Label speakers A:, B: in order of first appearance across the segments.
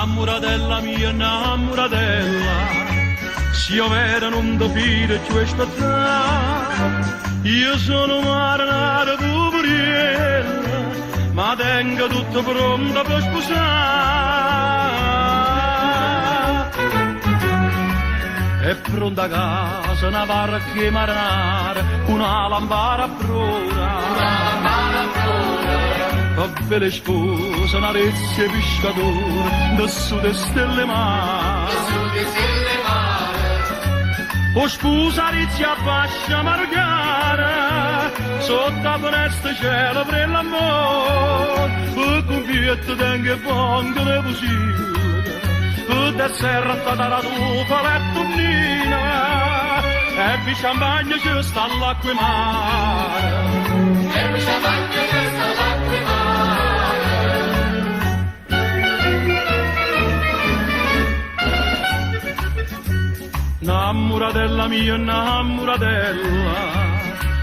A: Innamoratella mia, innamoratella, se io vera non ti fide ci vuoi aspettare, io sono marinara poveriella, ma tengo tutto pronto per sposare. È pronta a casa una barca marinara, una lampada a fa belle spose, una rezza e pescatore, da su de stelle mare. O sposa rezza bascia margara, sotto la finestra cielo per l'amore, e con pietto tengo e pongo le fucile, e da serra la tufa la tonnina, e vi champagne ci sta all'acqua mare. E vi champagne ci sta all'acqua mare. Innamoratella mia, innamoratella,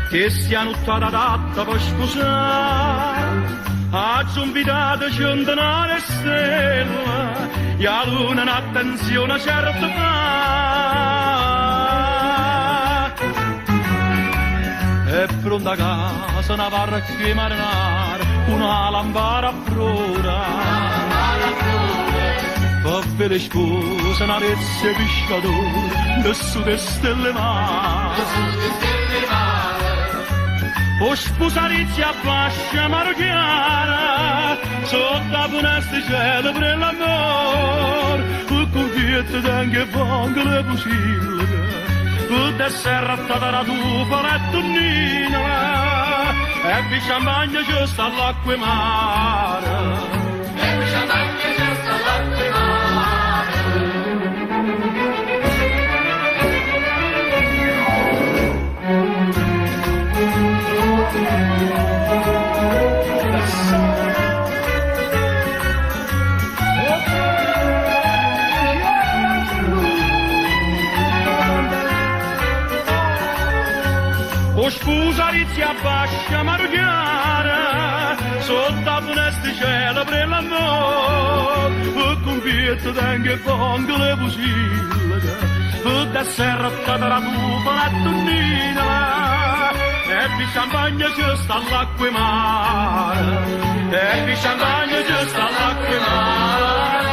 A: che sia nuttata adatta per sposare, ha invitato centinaia stella, e a luna un'attenzione certa fa. È pronta a casa una barca marinara, una lampada a prora. Fa belle spose, una rezza e pescatore, da su de stelle mare. O sposa rezza bascia marchiara, sotto la finestra cielo per l'amore, e con pietto tengo e pongo le fucile, e da serra la tufa la tonnina, e vi champagne ci sta all'acqua mare. E vi champagne ci sta all'acqua mare. O scusa rizia bascia margara, sotto la finestra cielo per l'amore, e con pietto tengo e pongo le fucile, e da serra la tufa la tonnina, e vi champagne ci sta all'acqua mare, e vi champagne ci sta all'acqua mare.